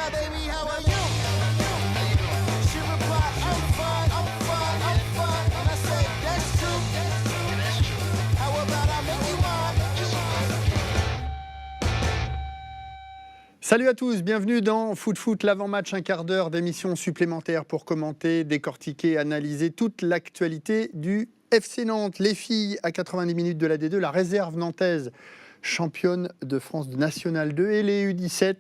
my baby, how are you? She replied, I'm fine, I'm fine, I'm fine. And I said, that's true. How about I make you mine? Salut à tous, bienvenue dans Foot Foot, l'avant-match, un quart d'heure d'émission supplémentaire pour commenter, décortiquer, analyser toute l'actualité du FC Nantes. Les filles à 90 minutes de la D2, la réserve nantaise championne de France de National 2 et les U17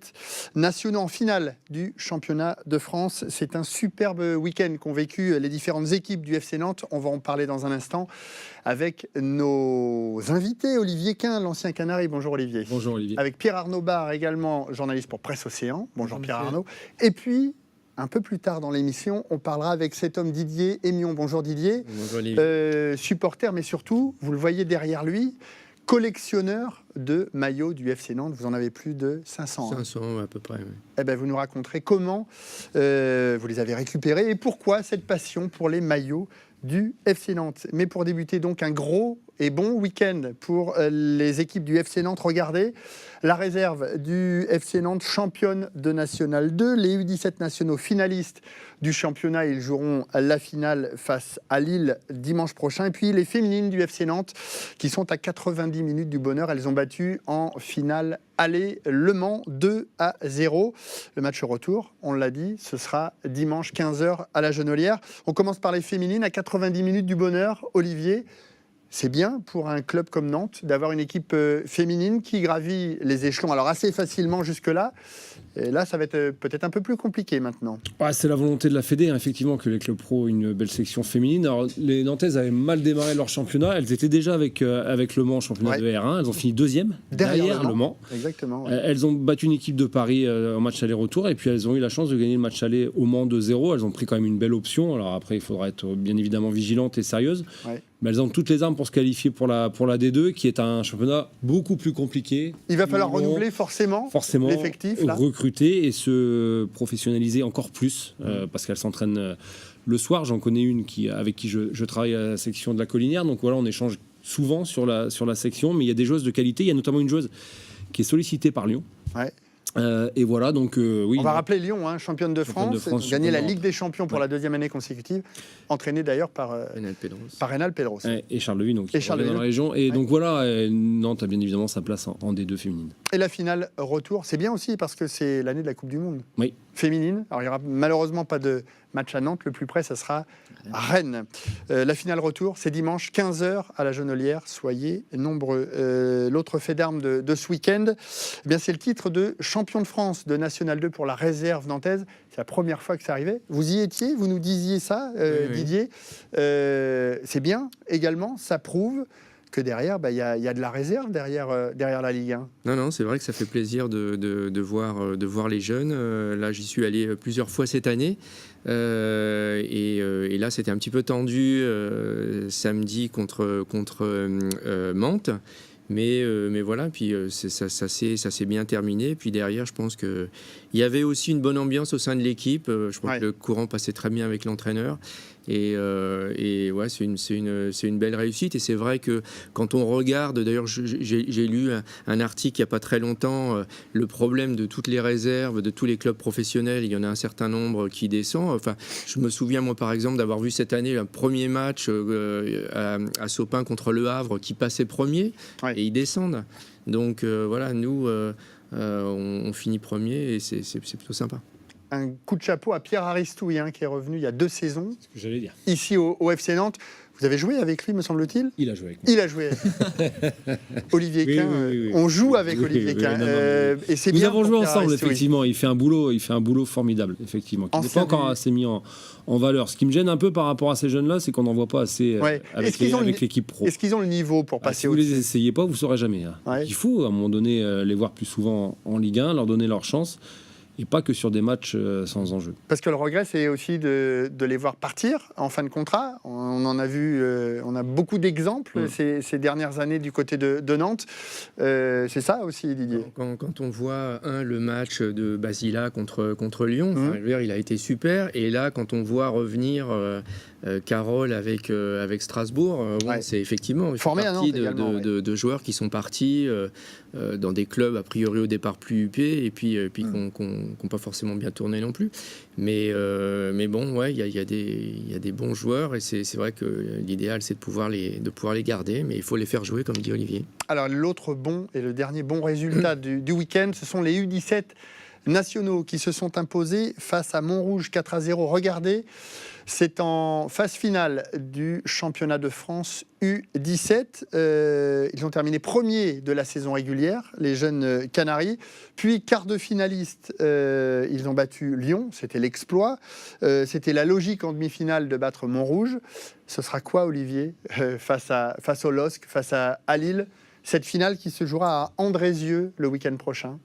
nationaux en finale du championnat de France. C'est un superbe week-end qu'ont vécu les différentes équipes du FC Nantes. On va en parler dans un instant avec nos invités. Olivier Quin, l'ancien Canari. Bonjour Olivier. Bonjour Olivier. Avec Pierre-Arnaud Barre, également journaliste pour Presse Océan. Bonjour Pierre-Arnaud. Et puis, un peu plus tard dans l'émission, on parlera avec cet homme Didier Émion. Bonjour Didier. Bonjour Olivier. Supporter, mais surtout, vous le voyez derrière lui, collectionneur de maillots du FC Nantes. Vous en avez plus de 500. 500 à peu près, oui. Eh ben, vous nous raconterez comment vous les avez récupérés et pourquoi cette passion pour les maillots du FC Nantes. Mais pour débuter, donc, un gros et bon week-end pour les équipes du FC Nantes. Regardez, la réserve du FC Nantes, championne de National 2. Les U17 nationaux finalistes du championnat, ils joueront la finale face à Lille dimanche prochain. Et puis les féminines du FC Nantes qui sont à 90 minutes du bonheur. Elles ont battu en finale aller Le Mans 2-0. Le match retour, on l'a dit, ce sera dimanche 15h à la Genolière. On commence par les féminines à 90 minutes du bonheur. Olivier, c'est bien pour un club comme Nantes d'avoir une équipe féminine qui gravit les échelons alors assez facilement jusque-là. Et là, ça va être peut-être un peu plus compliqué maintenant. Ouais, c'est la volonté de la Fédé, hein, effectivement, que les clubs pro aient une belle section féminine. Alors, les Nantaises avaient mal démarré leur championnat. Elles étaient déjà avec Le Mans, championnat de R1. Elles ont fini deuxième, derrière Le Mans. Exactement. Ouais. Elles ont battu une équipe de Paris en match aller-retour. Et puis, elles ont eu la chance de gagner le match aller au Mans 2-0. Elles ont pris quand même une belle option. Alors après, il faudra être bien évidemment vigilante et sérieuse. Ouais. Mais elles ont toutes les armes pour se qualifier pour la D2, qui est un championnat beaucoup plus compliqué. Il va falloir renouveler forcément l'effectif, recruter et se professionnaliser encore plus, parce qu'elles s'entraînent le soir. J'en connais une avec qui je travaille à la section de la Collinière. Donc voilà, on échange souvent sur la section, mais il y a des joueuses de qualité. Il y a notamment une joueuse qui est sollicitée par Lyon. Ouais. Et voilà, donc oui. On va rappeler Lyon, hein, championne de France, gagné la Ligue des Champions pour la deuxième année consécutive, entraînée d'ailleurs par Rénal Pedros. Et Charles Levy, donc dans la région. Et donc voilà, Nantes a bien évidemment sa place en D2 féminine. Et la finale retour, c'est bien aussi parce que c'est l'année de la Coupe du Monde. Oui. Féminine. Alors il n'y aura malheureusement pas de match à Nantes, le plus près, ça sera à Rennes. La finale retour, c'est dimanche 15h à la Genolière. Soyez nombreux. L'autre fait d'armes de ce week-end, eh bien, c'est le titre de champion de France de National 2 pour la réserve nantaise. C'est la première fois que ça arrivait. Vous y étiez, vous nous disiez ça, Didier. C'est bien également, ça prouve que derrière, y a de la réserve derrière la Ligue 1. Non, c'est vrai que ça fait plaisir de voir les jeunes. Là, j'y suis allé plusieurs fois cette année. Et là, c'était un petit peu tendu samedi contre Mantes. Mais voilà, puis ça s'est bien terminé. Puis derrière, je pense qu'il y avait aussi une bonne ambiance au sein de l'équipe. Je crois que le courant passait très bien avec l'entraîneur. Et ouais, c'est une belle réussite. Et c'est vrai que quand on regarde, d'ailleurs, j'ai lu un article il n'y a pas très longtemps, le problème de toutes les réserves, de tous les clubs professionnels, il y en a un certain nombre qui descend. Enfin, je me souviens, moi, par exemple, d'avoir vu cette année un premier match à Sopin contre Le Havre qui passait premier et ils descendent. Donc voilà, nous, on finit premier et c'est plutôt sympa. Un coup de chapeau à Pierre Aristouille, qui est revenu il y a 2 saisons. C'est ce que j'allais dire. Ici au FC Nantes. Vous avez joué avec lui, me semble-t-il ? Il a joué avec moi. Il a joué avec Olivier Quin. Oui. On joue avec Olivier Quin. Et c'est nous bien avons joué ensemble, Aristouille. effectivement. Il fait un boulot formidable, effectivement. Qui n'est pas encore assez mis en valeur. Ce qui me gêne un peu par rapport à ces jeunes-là, c'est qu'on n'en voit pas assez avec l'équipe pro. Est-ce qu'ils ont le niveau pour passer si vous les essayez pas, vous ne saurez jamais. Il faut, à un moment donné, les voir plus souvent en Ligue 1, leur donner leur chance. Et pas que sur des matchs sans enjeu. Parce que le regret, c'est aussi de les voir partir en fin de contrat. On en a vu, on a beaucoup d'exemples ces dernières années du côté de Nantes. C'est ça aussi, Didier. Quand on voit le match de Basila contre Lyon, il a été super. Et là, quand on voit revenir Carole avec Strasbourg, c'est effectivement une partie de joueurs qui sont partis dans des clubs a priori au départ plus huppés et puis n'ont pas forcément bien tourné non plus. Mais bon, ouais, il y a des bons joueurs et c'est vrai que l'idéal, c'est de pouvoir les garder, mais il faut les faire jouer, comme dit Olivier. Alors l'autre bon et le dernier bon résultat du week-end, ce sont les U17 nationaux qui se sont imposés face à Montrouge 4-0. Regardez, c'est en phase finale du championnat de France U17. Ils ont terminé premier de la saison régulière, les jeunes Canaries. Puis quart de finaliste, ils ont battu Lyon, c'était l'exploit. C'était la logique en demi-finale de battre Montrouge. Ce sera quoi, Olivier, face au LOSC, face à Lille, cette finale qui se jouera à Andrézieux le week-end prochain?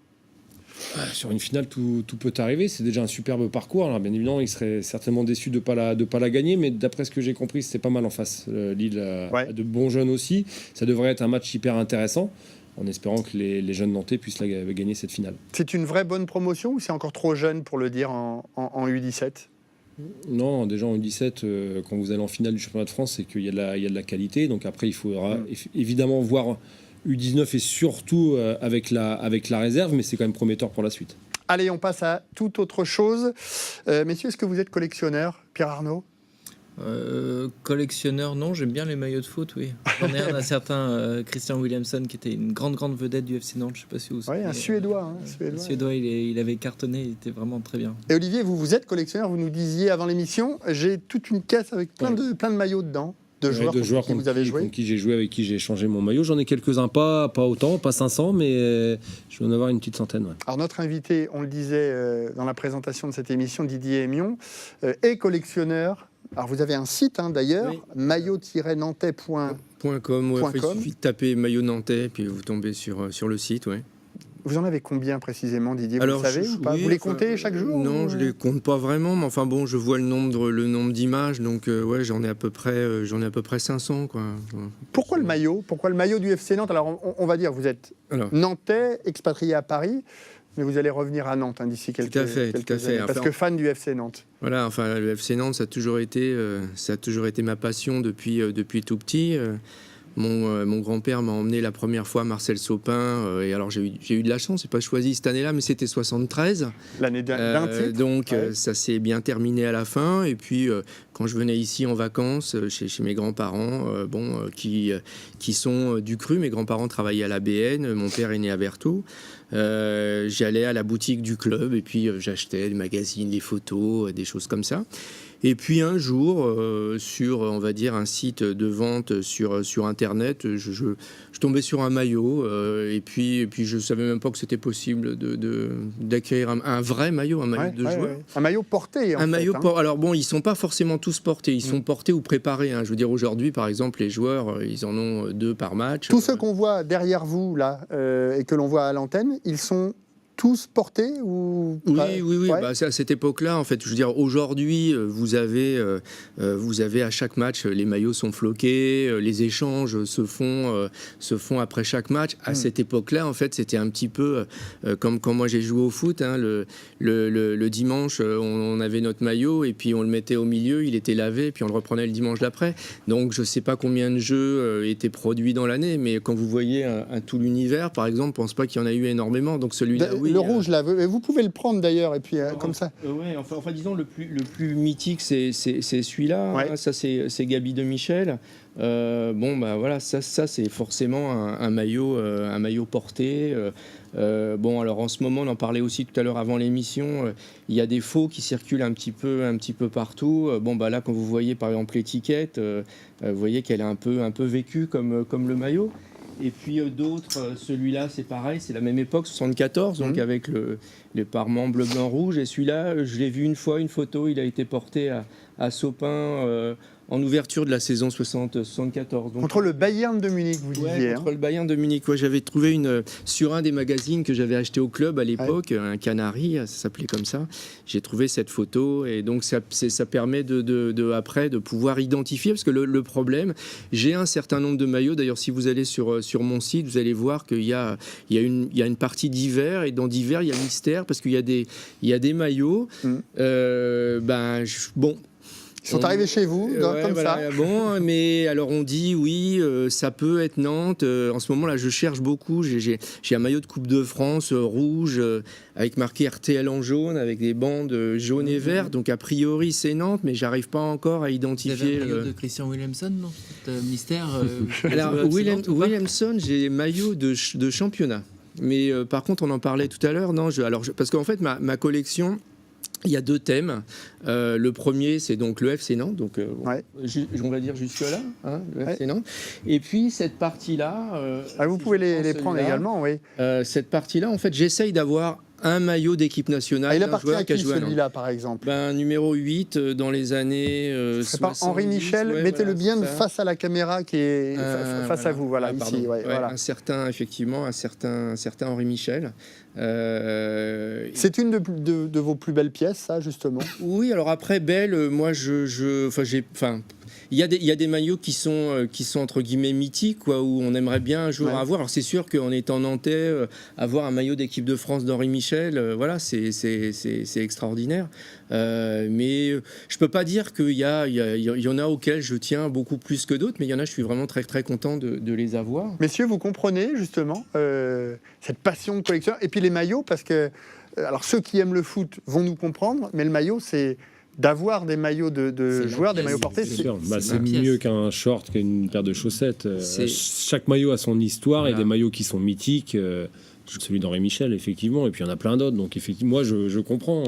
Sur une finale, tout peut arriver. C'est déjà un superbe parcours. Alors, bien évidemment, il serait certainement déçu de pas la gagner, mais d'après ce que j'ai compris, c'était pas mal en face. Lille a de bons jeunes aussi. Ça devrait être un match hyper intéressant, en espérant que les jeunes Nantais puissent gagner cette finale. C'est une vraie bonne promotion ou c'est encore trop jeune pour le dire en U17 ? Non, déjà en U17, quand vous allez en finale du championnat de France, c'est qu'il y a de la qualité. Donc après, il faudra évidemment voir U19 et surtout avec la réserve, mais c'est quand même prometteur pour la suite. Allez, on passe à toute autre chose. Messieurs, est-ce que vous êtes collectionneur, Pierre Arnaud ? Collectionneur, non, j'aime bien les maillots de foot, oui. J'en ai un certain Christian Williamson qui était une grande vedette du FC Nantes, je ne sais pas si vous savez. Oui, un Suédois. Suédois, il avait cartonné, il était vraiment très bien. Et Olivier, vous êtes collectionneur, vous nous disiez avant l'émission, j'ai toute une caisse avec plein de maillots dedans. De joueurs contre qui vous avez joué, contre qui j'ai joué, avec qui j'ai échangé mon maillot. J'en ai quelques-uns, pas autant, pas 500, mais je vais en avoir une petite centaine. Ouais. Alors notre invité, on le disait dans la présentation de cette émission, Didier Émion, est collectionneur. Alors vous avez un site d'ailleurs, oui. maillot-nantais.com. Il suffit de taper maillot nantais, puis vous tombez sur le site, ouais. Vous en avez combien précisément, Didier? Alors, vous le savez ou pas? Vous les comptez chaque jour? Non, je les compte pas vraiment, mais enfin bon, je vois le nombre d'images, donc ouais, j'en ai à peu près 500, quoi. Pourquoi le maillot? Pourquoi le maillot du FC Nantes? Alors, on va dire, vous êtes nantais, expatrié à Paris, mais vous allez revenir à Nantes d'ici quelques années. Tout à fait. Parce que fan du FC Nantes. Voilà, enfin, le FC Nantes, ça a toujours été ma passion depuis tout petit. Mon grand-père m'a emmené la première fois à Marcel Sopin, et alors j'ai eu de la chance, c'est pas choisi cette année-là, mais c'était 73. L'année d'un titre. Donc ça s'est bien terminé à la fin, et puis quand je venais ici en vacances chez mes grands-parents, qui sont du Cru, mes grands-parents travaillaient à la BN, mon père est né à Berthaud. J'allais à la boutique du club et puis j'achetais des magazines, des photos, des choses comme ça. Et puis un jour, sur, on va dire, un site de vente sur Internet, je tombais sur un maillot, et puis je ne savais même pas que c'était possible d'acquérir un vrai maillot, un maillot de joueur. Ouais. Un maillot porté, en fait. Alors bon, ils ne sont pas forcément tous portés, ils sont portés ou préparés. Je veux dire, aujourd'hui, par exemple, les joueurs, ils en ont 2 par match. Tous ceux qu'on voit derrière vous, là, et que l'on voit à l'antenne, ils sont tous portés ou... Oui. Ouais. C'est à cette époque-là, en fait. Je veux dire, aujourd'hui, vous avez à chaque match, les maillots sont floqués, les échanges se font après chaque match. À cette époque-là, en fait, c'était un petit peu comme quand moi j'ai joué au foot. Le dimanche, on avait notre maillot et puis on le mettait au milieu, il était lavé, puis on le reprenait le dimanche d'après. Donc, je ne sais pas combien de jeux étaient produits dans l'année, mais quand vous voyez un tout l'univers, par exemple, je ne pense pas qu'il y en a eu énormément. Donc, celui-là, oui. Le rouge, là, vous pouvez le prendre d'ailleurs, et puis comme ça. Oui, enfin, disons, le plus mythique, c'est celui-là. Ouais. Ça, c'est Gaby de Michel. Voilà, ça c'est forcément un maillot porté. Alors en ce moment, on en parlait aussi tout à l'heure avant l'émission, il y a des faux qui circulent un petit peu partout. Là, quand vous voyez par exemple l'étiquette, vous voyez qu'elle est un peu vécue comme le maillot. Et puis d'autres, celui-là c'est pareil, c'est la même époque, 74, donc avec les parements bleu, blanc, rouge. Et celui-là, je l'ai vu une fois, une photo, il a été porté à Sopin en ouverture de la saison 74. Donc, contre le Bayern de Munich, vous disiez. Contre le Bayern de Munich. Ouais, j'avais trouvé sur un des magazines que j'avais acheté au club à l'époque, un Canari, ça s'appelait comme ça. J'ai trouvé cette photo et donc ça permet après de pouvoir identifier, parce que le problème, j'ai un certain nombre de maillots. D'ailleurs, si vous allez sur mon site, vous allez voir qu'il y a une partie d'hiver, et dans d'hiver, il y a mystère parce qu'il y a des maillots. Ils sont arrivés chez vous, Ouais, comme voilà. ça. Bon, mais alors on dit oui, ça peut être Nantes. En ce moment là, je cherche beaucoup. J'ai un maillot de Coupe de France rouge avec marqué RTL en jaune, avec des bandes jaunes et vertes. Donc a priori c'est Nantes, mais j'arrive pas encore à Vous avez identifier. un maillot de Christian Williamson, non? Mystère. Alors Williamson, Williamson, j'ai maillot de championnat. Mais par contre, on en parlait tout à l'heure. Non, parce qu'en fait, ma collection. Il y a 2 thèmes. Le premier, c'est donc le FC Nantes, donc Ouais. on va dire jusque-là, hein, le FC Nantes. Et puis cette partie-là. Vous si pouvez je les prends prendre celui-là, également, oui. Cette partie-là, en fait, j'essaye d'avoir un maillot d'équipe nationale. Il d'un appartient joueur à qui a qui joué à Nantes. celui-là, par exemple? Numéro 8 dans les années. C'est pas 70, Henri Michel, ouais, mettez-le voilà, bien c'est ça. face à la caméra qui est face à vous, voilà, Ah, ici. pardon. Ouais, Ouais, voilà. un certain Henri Michel. C'est une de vos plus belles pièces, ça, justement. Oui, alors après, belle, moi, il y a des maillots qui sont entre guillemets mythiques, quoi, où on aimerait bien un jour Ouais. avoir. Alors c'est sûr qu'en étant nantais, avoir un maillot d'équipe de France d'Henri Michel, voilà, c'est extraordinaire. Mais je peux pas dire qu'il y en a auxquels je tiens beaucoup plus que d'autres, mais il y en a, je suis vraiment très très content de les avoir. Messieurs, vous comprenez, justement, cette passion de collectionneur. Et puis les maillots, parce que... alors, ceux qui aiment le foot vont nous comprendre, mais le maillot, c'est... D'avoir des maillots de C'est la joueurs, des pièce, maillots portés, C'est c'est... sûr. c'est C'est la pièce. mieux qu'un short, qu'une paire de chaussettes. C'est- Chaque maillot a son histoire et Voilà. des maillots qui sont mythiques. Celui d'Henri Michel, effectivement, et puis il y en a plein d'autres. Donc, effectivement, moi, je comprends.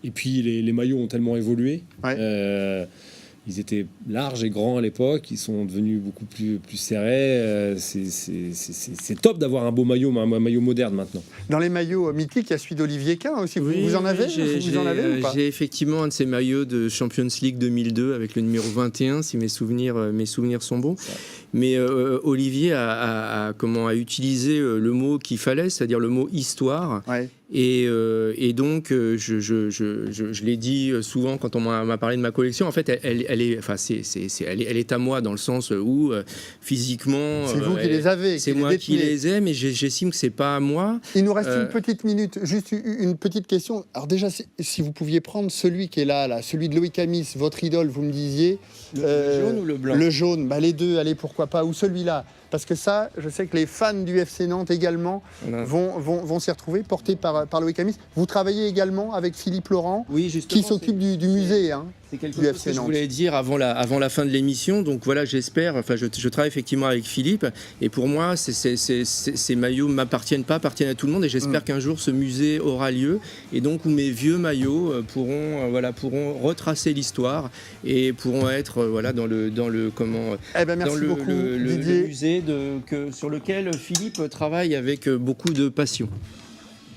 Et puis, les maillots ont tellement évolué. Ouais. Ils étaient larges et grands à l'époque. Ils sont devenus beaucoup plus serrés. C'est top d'avoir un beau maillot, un maillot moderne maintenant. Dans les maillots mythiques, il y a celui d'Olivier Quin aussi. Vous en avez? Vous en avez ou pas? J'ai effectivement un de ces maillots de Champions League 2002 avec le numéro 21, si mes souvenirs sont bons. Mais Olivier a utilisé le mot qu'il fallait, c'est-à-dire le mot histoire. Ouais. Et donc, je l'ai dit souvent quand on m'a parlé de ma collection. En fait, elle est à moi dans le sens où physiquement, C'est vous qui les avez. c'est qui moi les qui détenez. les ai, mais j'estime que c'est pas à moi. Il nous reste une petite minute, juste une petite question. Alors déjà, si vous pouviez prendre celui qui est là, celui de Loïc Amis, votre idole, vous me disiez... Le jaune ou le blanc? Le jaune, les deux, allez, pourquoi pas. Ou celui-là. Parce que ça, je sais que les fans du FC Nantes également Voilà. vont s'y retrouver, portés par Loïc Amis. Vous travaillez également avec Philippe Laurent, Oui, justement. qui s'occupe du musée. Hein. C'est quelque du chose FC que je Nantes. voulais dire avant la fin de l'émission. Donc voilà, j'espère. Enfin, je travaille effectivement avec Philippe. Et pour moi, ces maillots m'appartiennent pas, appartiennent à tout le monde. Et j'espère qu'un jour, ce musée aura lieu. Et donc, où mes vieux maillots pourront retracer l'histoire et pourront être dans le comment. Eh ben, merci dans beaucoup, le Didier. musée sur lequel Philippe travaille avec beaucoup de passion.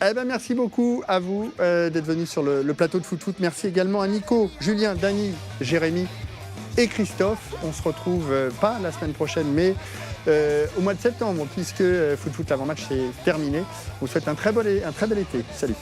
Eh ben, merci beaucoup à vous d'être venus sur le plateau de Foot Foot. Merci également à Nico, Julien, Dany, Jérémy et Christophe. On se retrouve pas la semaine prochaine, mais au mois de septembre, puisque Foot Foot l'avant-match est terminé. On vous souhaite un très bel été. Salut.